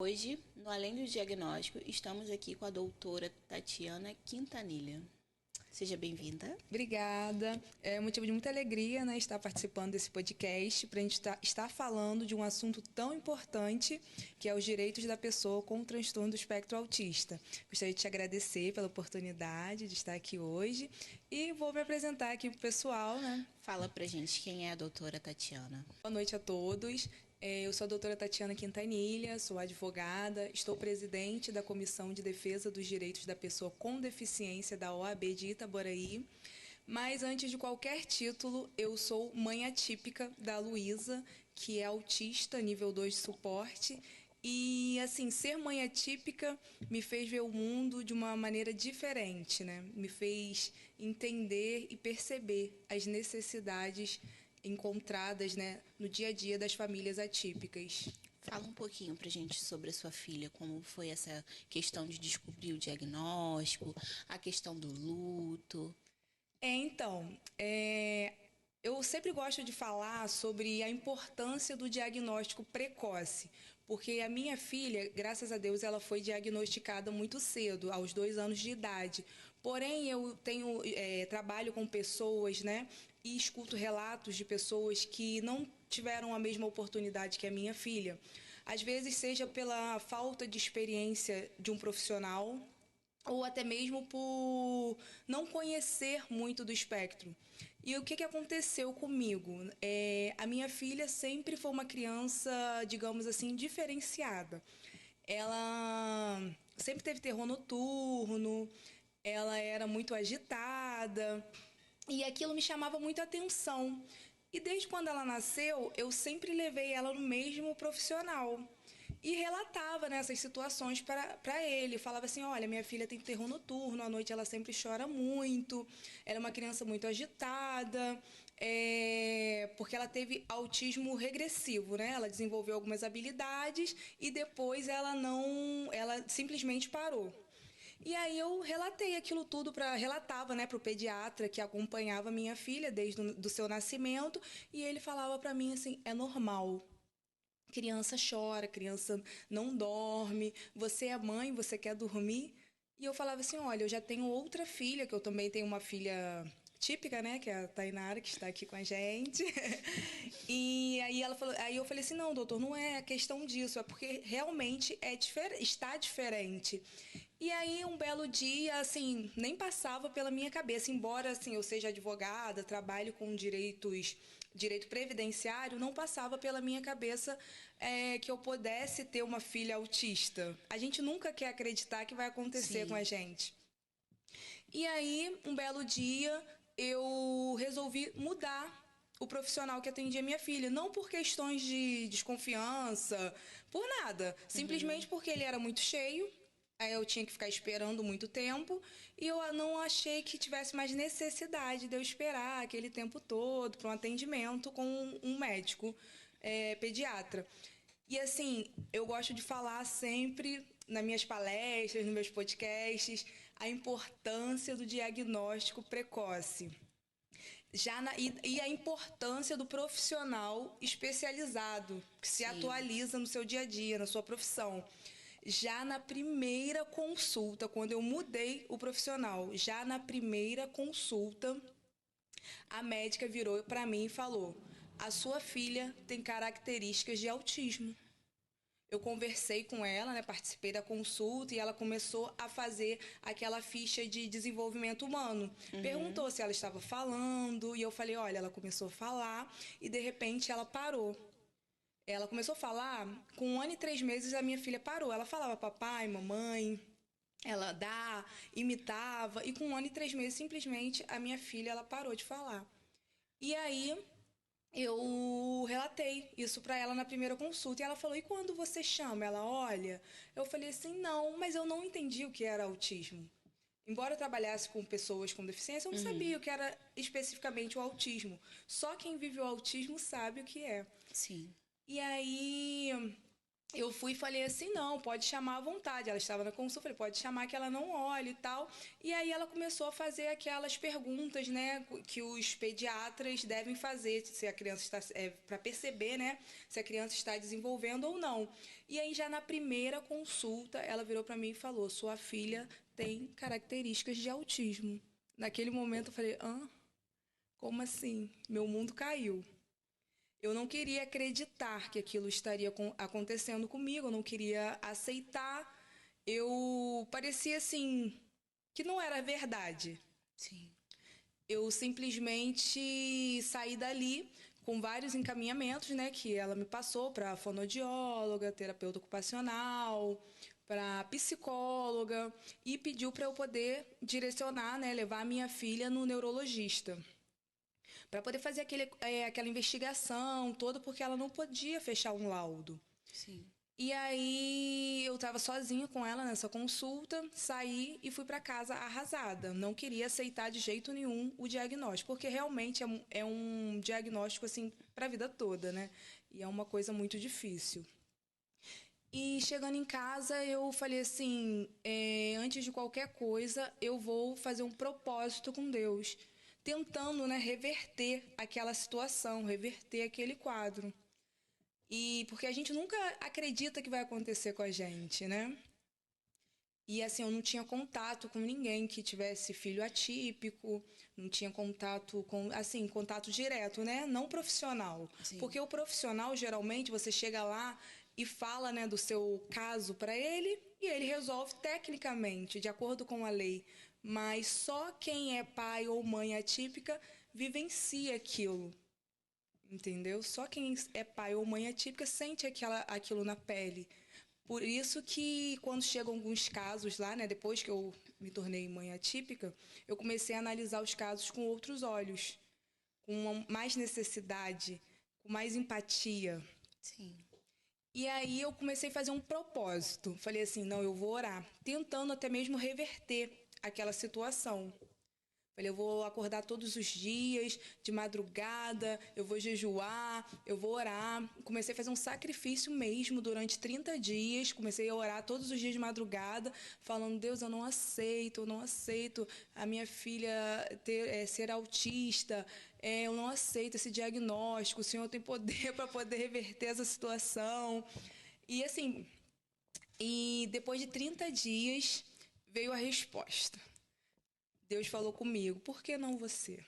Hoje, no Além do Diagnóstico, estamos aqui com a doutora Tatiana Quintanilha. Seja bem-vinda. Obrigada. É um motivo de muita alegria, né, estar participando desse podcast para a gente estar falando de um assunto tão importante que é os direitos da pessoa com transtorno do espectro autista. Gostaria de te agradecer pela oportunidade de estar aqui hoje e vou me apresentar aqui para o pessoal, né? Fala pra gente quem é a doutora Tatiana. Boa noite a todos. Eu sou a doutora Tatiana Quintanilha, sou advogada, estou presidente da Comissão de Defesa dos Direitos da Pessoa com Deficiência da OAB de Itaboraí. Mas antes de qualquer título, eu sou mãe atípica da Luísa, que é autista, nível 2 de suporte. E, assim, ser mãe atípica me fez ver o mundo de uma maneira diferente, né? Me fez entender e perceber as necessidades encontradas, né, no dia a dia das famílias atípicas. Fala um pouquinho pra gente sobre a sua filha, como foi essa questão de descobrir o diagnóstico, a questão do luto. Eu sempre gosto de falar sobre a importância do diagnóstico precoce, porque a minha filha, graças a Deus, ela foi diagnosticada muito cedo, aos 2 anos de idade. Porém, eu trabalho com pessoas, né, e escuto relatos de pessoas que não tiveram a mesma oportunidade que a minha filha. Às vezes, seja pela falta de experiência de um profissional, ou até mesmo por não conhecer muito do espectro. E o que aconteceu comigo? A minha filha sempre foi uma criança, digamos assim, diferenciada. Ela sempre teve terror noturno, ela era muito agitada, e aquilo me chamava muito a atenção. E desde quando ela nasceu, eu sempre levei ela no mesmo profissional. E relatava, né, essas situações para ele. Falava assim, olha, minha filha tem terror noturno, à noite ela sempre chora muito, ela é uma criança muito agitada, porque ela teve autismo regressivo, né? Ela desenvolveu algumas habilidades e depois ela simplesmente parou. E aí eu relatei aquilo tudo relatava, né, para o pediatra que acompanhava minha filha desde o seu nascimento, e ele falava para mim assim, é normal. Criança chora, criança não dorme, você é mãe, você quer dormir? E eu falava assim, olha, eu já tenho outra filha, que eu também tenho uma filha típica, né, que é a Tainara, que está aqui com a gente. E aí ela falou, aí eu falei assim, não, doutor, não é questão disso, é porque realmente está diferente. E aí um belo dia, assim, nem passava pela minha cabeça, embora assim eu seja advogada, trabalho com direito previdenciário, não passava pela minha cabeça que eu pudesse ter uma filha autista. A gente nunca quer acreditar que vai acontecer com a Sim. gente. E aí, um belo dia, eu resolvi mudar o profissional que atendia minha filha. Não por questões de desconfiança, por nada. Simplesmente porque ele era muito cheio. Aí eu tinha que ficar esperando muito tempo. E eu não achei que tivesse mais necessidade de eu esperar aquele tempo todo para um atendimento com um médico pediatra. E assim, eu gosto de falar sempre nas minhas palestras, nos meus podcasts, a importância do diagnóstico precoce. E a importância do profissional especializado, que se Sim. atualiza no seu dia a dia, na sua profissão. Já na primeira consulta, quando eu mudei o profissional, já na primeira consulta, a médica virou para mim e falou: a sua filha tem características de autismo. Eu conversei com ela, né, participei da consulta e ela começou a fazer aquela ficha de desenvolvimento humano. Perguntou se ela estava falando e eu falei, olha, ela começou a falar e de repente ela parou. Ela começou a falar, com 1 ano e 3 meses a minha filha parou. Ela falava papai, mamãe, ela imitava e com 1 ano e 3 meses simplesmente a minha filha ela parou de falar. E aí eu relatei isso para ela na primeira consulta e ela falou, e quando você chama? Ela olha. Eu falei assim, não, mas eu não entendi o que era autismo. Embora eu trabalhasse com pessoas com deficiência, eu não sabia o que era especificamente o autismo. Só quem vive o autismo sabe o que é. Sim. E aí eu fui e falei assim, não, pode chamar à vontade. Ela estava na consulta, falei, pode chamar que ela não olha e tal. E aí ela começou a fazer aquelas perguntas, né, que os pediatras devem fazer, se a criança está, para perceber, né, se a criança está desenvolvendo ou não. E aí já na primeira consulta, ela virou para mim e falou, sua filha tem características de autismo. Naquele momento eu falei, hã? Como assim? Meu mundo caiu. Eu não queria acreditar que aquilo estaria acontecendo comigo, eu não queria aceitar. Eu parecia assim que não era verdade. Sim. Eu simplesmente saí dali com vários encaminhamentos, né, que ela me passou para fonoaudióloga, terapeuta ocupacional, para psicóloga e pediu para eu poder direcionar, né, levar a minha filha no neurologista para poder fazer aquela investigação toda, porque ela não podia fechar um laudo. Sim. E aí eu estava sozinha com ela nessa consulta, saí e fui para casa arrasada. Não queria aceitar de jeito nenhum o diagnóstico, porque realmente é um diagnóstico assim para a vida toda, né? E é uma coisa muito difícil. E chegando em casa, eu falei assim: antes de qualquer coisa, eu vou fazer um propósito com Deus, tentando, né, reverter aquela situação, reverter aquele quadro. E porque a gente nunca acredita que vai acontecer com a gente, né? E assim, eu não tinha contato com ninguém que tivesse filho atípico, não tinha contato com, assim, contato direto, né? Não profissional. Sim. Porque o profissional, geralmente, você chega lá e fala, né, do seu caso para ele e ele resolve tecnicamente, de acordo com a lei. Mas só quem é pai ou mãe atípica vivencia aquilo. Entendeu? Só quem é pai ou mãe atípica sente aquilo na pele. Por isso que quando chegam alguns casos lá, né, depois que eu me tornei mãe atípica, eu comecei a analisar os casos com outros olhos, com mais necessidade, com mais empatia. Sim. E aí eu comecei a fazer um propósito. Falei assim, não, eu vou orar, tentando até mesmo reverter aquela situação. Falei, eu vou acordar todos os dias, de madrugada, eu vou jejuar, eu vou orar. Comecei a fazer um sacrifício mesmo durante 30 dias. Comecei a orar todos os dias de madrugada, falando, Deus, eu não aceito a minha filha ser autista, eu não aceito esse diagnóstico, o Senhor tem poder para poder reverter essa situação. E assim, e depois de 30 dias veio a resposta. Deus falou comigo, por que não você?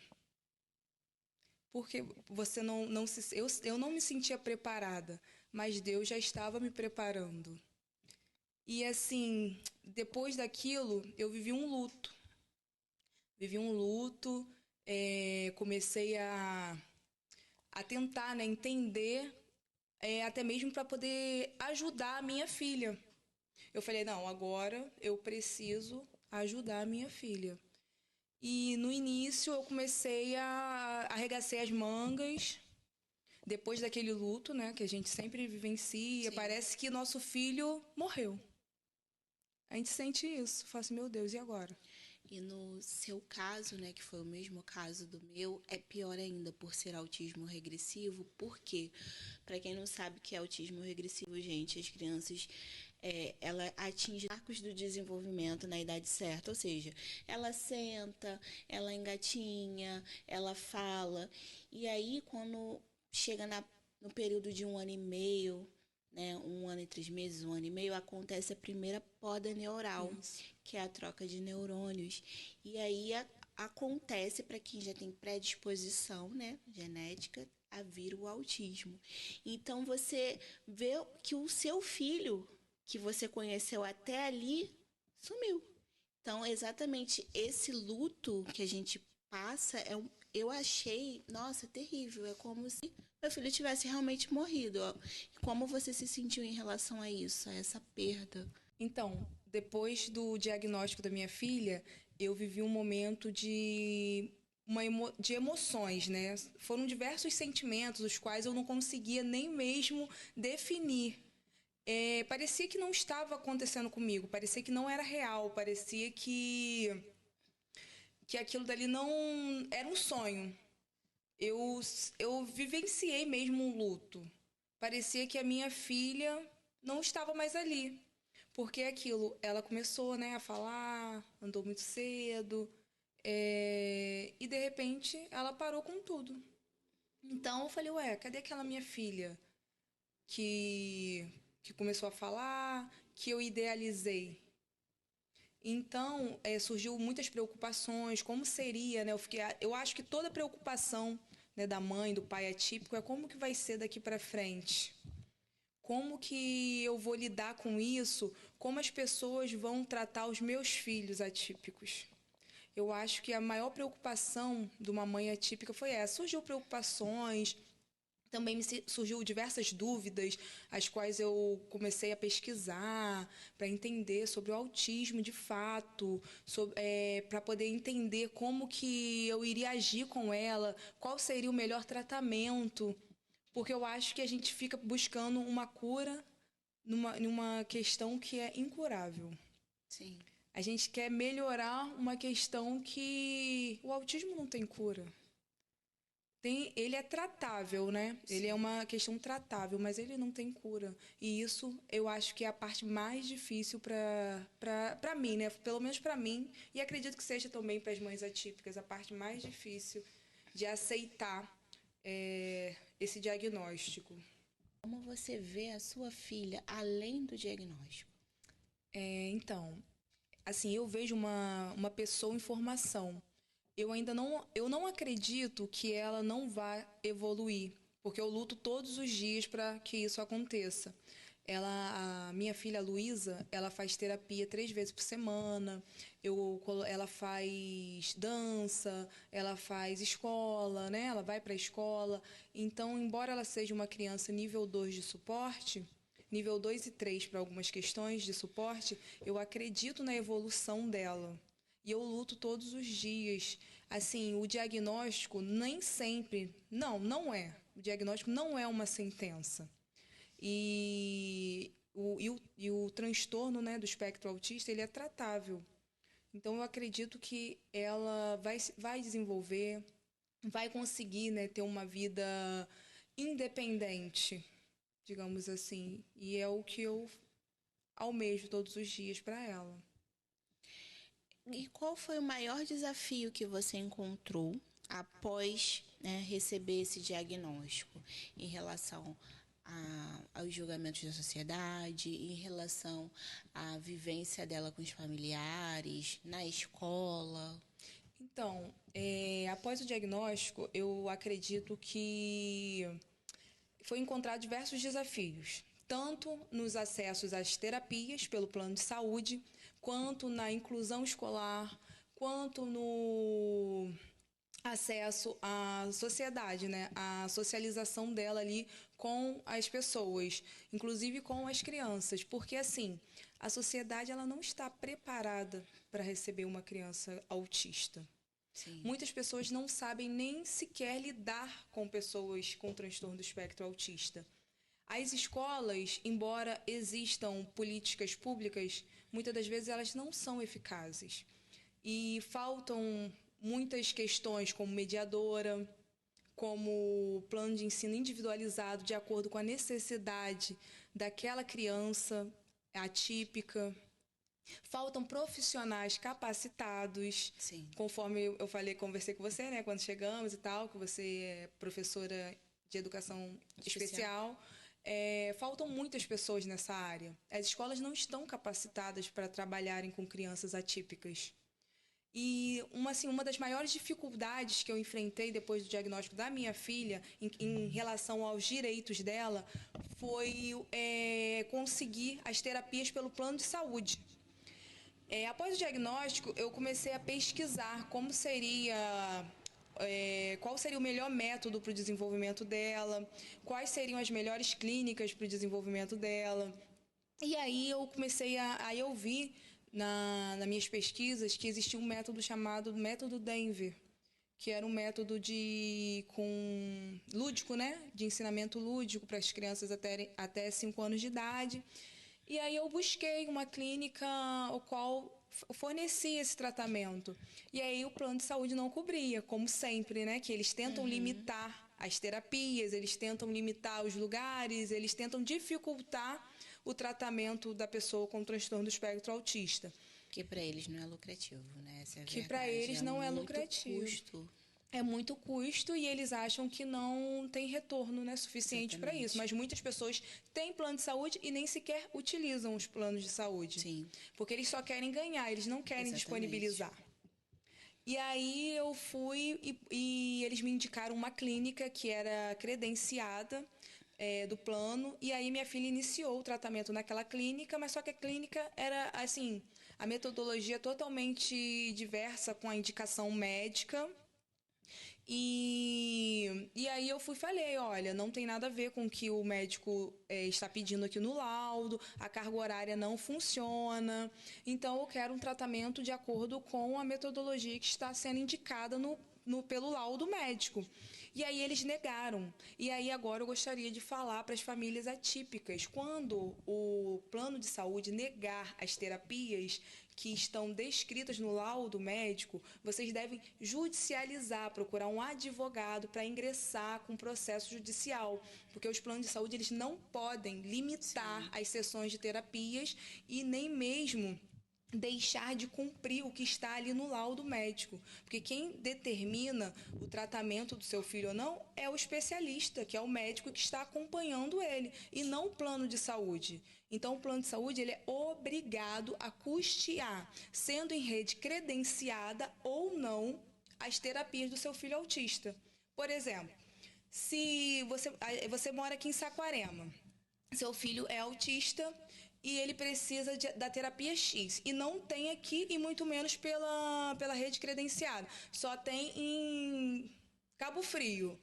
Porque você não se. Eu não me sentia preparada, mas Deus já estava me preparando. E assim, depois daquilo, eu vivi um luto. Vivi um luto, comecei a tentar, né, entender, até mesmo para poder ajudar a minha filha. Eu falei, não, agora eu preciso ajudar a minha filha. E no início eu comecei a arregaçar as mangas, depois daquele luto, né, que a gente sempre vivencia, Sim. parece que nosso filho morreu. A gente sente isso, fala assim, meu Deus, e agora? E no seu caso, né, que foi o mesmo caso do meu, é pior ainda por ser autismo regressivo. Por quê? Para quem não sabe o que é autismo regressivo, gente, as crianças, ela atinge marcos do desenvolvimento na idade certa, ou seja, ela senta, ela engatinha, ela fala, e aí quando chega no período de 1 ano e meio, né, 1 ano e 3 meses, 1 ano e meio, acontece a primeira poda neural, Isso. que é a troca de neurônios. E aí acontece para quem já tem predisposição, né, genética, a vir o autismo. Então você vê que o seu filho, que você conheceu até ali, sumiu. Então, exatamente esse luto que a gente passa, eu achei, nossa, terrível. É como se meu filho tivesse realmente morrido. Ó. Como você se sentiu em relação a isso, a essa perda? Então, depois do diagnóstico da minha filha, eu vivi um momento de emoções, né? Foram diversos sentimentos, os quais eu não conseguia nem mesmo definir. Parecia que não estava acontecendo comigo, parecia que não era real, parecia que aquilo dali não era um sonho. Eu, eu vivenciei mesmo um luto. Parecia que a minha filha não estava mais ali. Porque aquilo, ela começou, né, a falar, andou muito cedo, e de repente ela parou com tudo. Então eu falei, ué, cadê aquela minha filha que começou a falar, que eu idealizei? Então, surgiu muitas preocupações, como seria, né? Eu acho que toda preocupação, né, da mãe, do pai atípico é como que vai ser daqui para frente. Como que eu vou lidar com isso? Como as pessoas vão tratar os meus filhos atípicos? Eu acho que a maior preocupação de uma mãe atípica foi essa. Surgiu preocupações, também surgiu diversas dúvidas, as quais eu comecei a pesquisar para entender sobre o autismo de fato, para poder entender como que eu iria agir com ela, qual seria o melhor tratamento, porque eu acho que a gente fica buscando uma cura numa questão que é incurável. Sim. A gente quer melhorar uma questão que o autismo não tem cura. Ele é tratável, né? Sim. Ele é uma questão tratável, mas ele não tem cura. E isso eu acho que é a parte mais difícil para mim, né? Pelo menos para mim, e acredito que seja também para as mães atípicas, a parte mais difícil de aceitar esse diagnóstico. Como você vê a sua filha além do diagnóstico? Então, assim, eu vejo uma pessoa em formação. Eu não acredito que ela não vá evoluir, porque eu luto todos os dias para que isso aconteça. A minha filha Luísa, ela faz terapia 3 vezes por semana. Ela faz dança, ela faz escola, né? Ela vai para a escola. Então, embora ela seja uma criança nível 2 de suporte, nível 2 e 3 para algumas questões de suporte, eu acredito na evolução dela. E eu luto todos os dias. Assim, o diagnóstico nem sempre... Não é. O diagnóstico não é uma sentença. E o transtorno, né, do espectro autista, ele é tratável. Então, eu acredito que ela vai desenvolver, vai conseguir, né, ter uma vida independente, digamos assim. E é o que eu almejo todos os dias para ela. E qual foi o maior desafio que você encontrou após, né, receber esse diagnóstico em relação aos julgamentos da sociedade, em relação à vivência dela com os familiares, na escola? Então, após o diagnóstico, eu acredito que foi encontrar diversos desafios, tanto nos acessos às terapias pelo plano de saúde, quanto na inclusão escolar, quanto no acesso à sociedade, né? A socialização dela ali com as pessoas, inclusive com as crianças, porque assim, a sociedade ela não está preparada para receber uma criança autista. Sim. Muitas pessoas não sabem nem sequer lidar com pessoas com transtorno do espectro autista. As escolas, embora existam políticas públicas, muitas das vezes elas não são eficazes. E faltam muitas questões como mediadora, como plano de ensino individualizado de acordo com a necessidade daquela criança atípica. Faltam profissionais capacitados. Sim. Conforme eu falei, conversei com você, né, quando chegamos e tal, que você é professora de educação especial. Faltam muitas pessoas nessa área. As escolas não estão capacitadas para trabalharem com crianças atípicas. E uma das maiores dificuldades que eu enfrentei depois do diagnóstico da minha filha, em relação aos direitos dela, foi conseguir as terapias pelo plano de saúde. Após o diagnóstico, eu comecei a pesquisar qual seria o melhor método para o desenvolvimento dela, quais seriam as melhores clínicas para o desenvolvimento dela. E aí eu comecei a ouvir nas minhas pesquisas que existia um método chamado método Denver, que era um método lúdico, né? De ensinamento lúdico para as crianças até 5 anos de idade. E aí eu busquei uma clínica o qual fornecia esse tratamento. E aí o plano de saúde não cobria, como sempre, né? Que eles tentam limitar as terapias, eles tentam limitar os lugares, eles tentam dificultar o tratamento da pessoa com transtorno do espectro autista. Que para eles não é lucrativo, né? Essa é a Que para verdade. eles não é lucrativo. Custo. É muito custo e eles acham que não tem retorno, né, suficiente para isso. Mas muitas pessoas têm plano de saúde e nem sequer utilizam os planos de saúde. Sim. Porque eles só querem ganhar, eles não querem disponibilizar. E aí eu fui e eles me indicaram uma clínica que era credenciada do plano. E aí minha filha iniciou o tratamento naquela clínica, mas só que a clínica era, assim, a metodologia totalmente diversa com a indicação médica. E aí eu falei, olha, não tem nada a ver com o que o médico está pedindo aqui no laudo, a carga horária não funciona, então eu quero um tratamento de acordo com a metodologia que está sendo indicada pelo laudo médico. E aí eles negaram. E aí agora eu gostaria de falar para as famílias atípicas, quando o plano de saúde negar as terapias que estão descritas no laudo médico, vocês devem judicializar, procurar um advogado para ingressar com processo judicial, porque os planos de saúde eles não podem limitar as sessões de terapias e nem mesmo deixar de cumprir o que está ali no laudo médico. Porque quem determina o tratamento do seu filho ou não é o especialista, que é o médico que está acompanhando ele, e não o plano de saúde. Então, o plano de saúde ele é obrigado a custear, sendo em rede credenciada ou não, as terapias do seu filho autista. Por exemplo, se você mora aqui em Saquarema, seu filho é autista e ele precisa da terapia X. E não tem aqui, e muito menos pela rede credenciada. Só tem em Cabo Frio.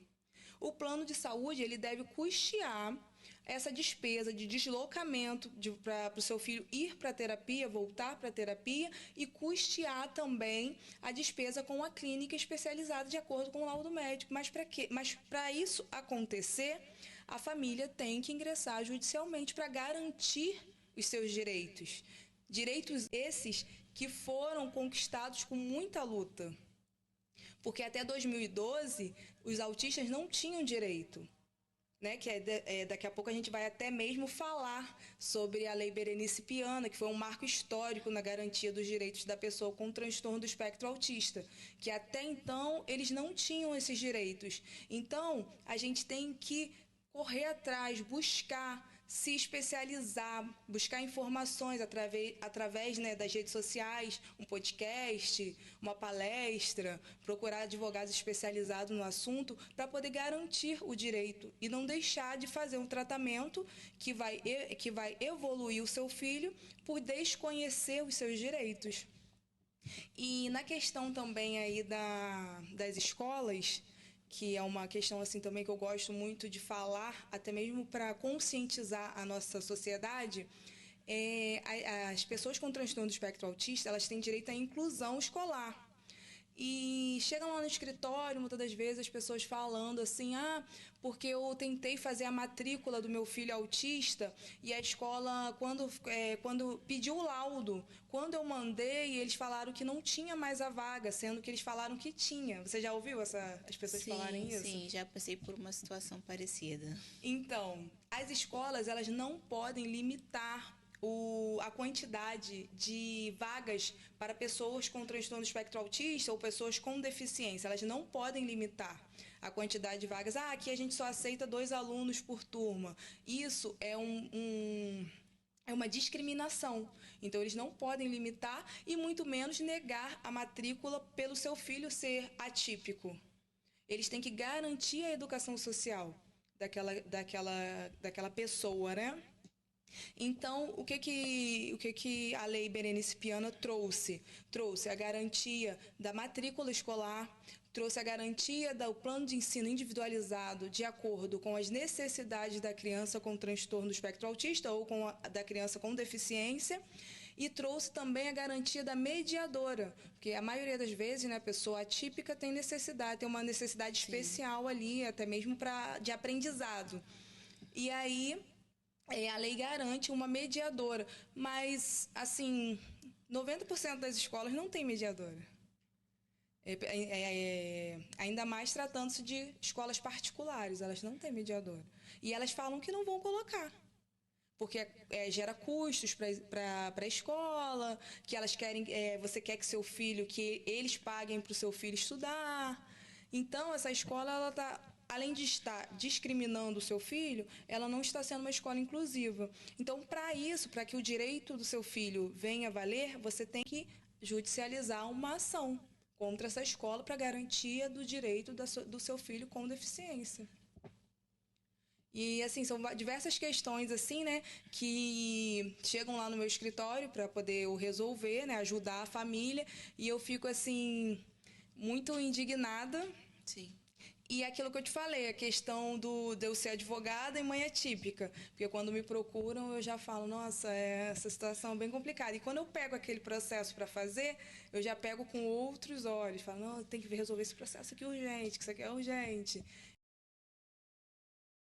O plano de saúde ele deve custear essa despesa de deslocamento para o seu filho ir para a terapia, voltar para a terapia, e custear também a despesa com a clínica especializada de acordo com o laudo médico. Mas para quê? Mas para isso acontecer, a família tem que ingressar judicialmente para garantir os seus direitos. Direitos esses que foram conquistados com muita luta. Porque até 2012, os autistas não tinham direito. Né? Daqui a pouco a gente vai até mesmo falar sobre a Lei Berenice Piana, que foi um marco histórico na garantia dos direitos da pessoa com transtorno do espectro autista, que até então eles não tinham esses direitos. Então, a gente tem que correr atrás, buscar, se especializar, buscar informações através né, das redes sociais, um podcast, uma palestra, procurar advogados especializados no assunto para poder garantir o direito e não deixar de fazer um tratamento que vai evoluir o seu filho por desconhecer os seus direitos. E na questão também aí das escolas, que é uma questão assim também que eu gosto muito de falar, até mesmo para conscientizar a nossa sociedade, as pessoas com transtorno do espectro autista, elas têm direito à inclusão escolar. E chegam lá no escritório, muitas das vezes, as pessoas falando assim, porque eu tentei fazer a matrícula do meu filho autista e a escola, quando pediu o laudo, quando eu mandei, eles falaram que não tinha mais a vaga, sendo que eles falaram que tinha. Você já ouviu as pessoas falarem isso? Sim, já passei por uma situação parecida. Então, as escolas, elas não podem limitar a quantidade de vagas para pessoas com transtorno do espectro autista ou pessoas com deficiência. Elas não podem limitar a quantidade de vagas. Aqui a gente só aceita 2 alunos por turma. Isso é uma discriminação. Então, eles não podem limitar e muito menos negar a matrícula pelo seu filho ser atípico. Eles têm que garantir a educação social daquela pessoa, né? Então, o que a Lei Berenice Piana trouxe? Trouxe a garantia da matrícula escolar, trouxe a garantia do plano de ensino individualizado de acordo com as necessidades da criança com transtorno do espectro autista ou da criança com deficiência, e trouxe também a garantia da mediadora, porque a maioria das vezes, né, a pessoa atípica tem uma necessidade especial ali, até mesmo de aprendizado. E aí a lei garante uma mediadora, mas, assim, 90% das escolas não tem mediadora. Ainda mais tratando-se de escolas particulares, elas não têm mediadora. E elas falam que não vão colocar, porque gera custos para a escola, que elas querem, você quer que seu filho, que eles paguem para o seu filho estudar. Então, essa escola, ela está, além de estar discriminando o seu filho, ela não está sendo uma escola inclusiva. Então, para isso, para que o direito do seu filho venha a valer, você tem que judicializar uma ação contra essa escola para garantia do direito do seu filho com deficiência. E, assim, são diversas questões, assim, né, que chegam lá no meu escritório para poder eu resolver, né, ajudar a família, e eu fico, assim, muito indignada. Sim. E aquilo que eu te falei, a questão de eu ser advogada e mãe atípica. Porque quando me procuram, eu já falo, nossa, essa situação é bem complicada. E quando eu pego aquele processo para fazer, eu já pego com outros olhos. Falo, não, tem que resolver esse processo aqui urgente, que isso aqui é urgente.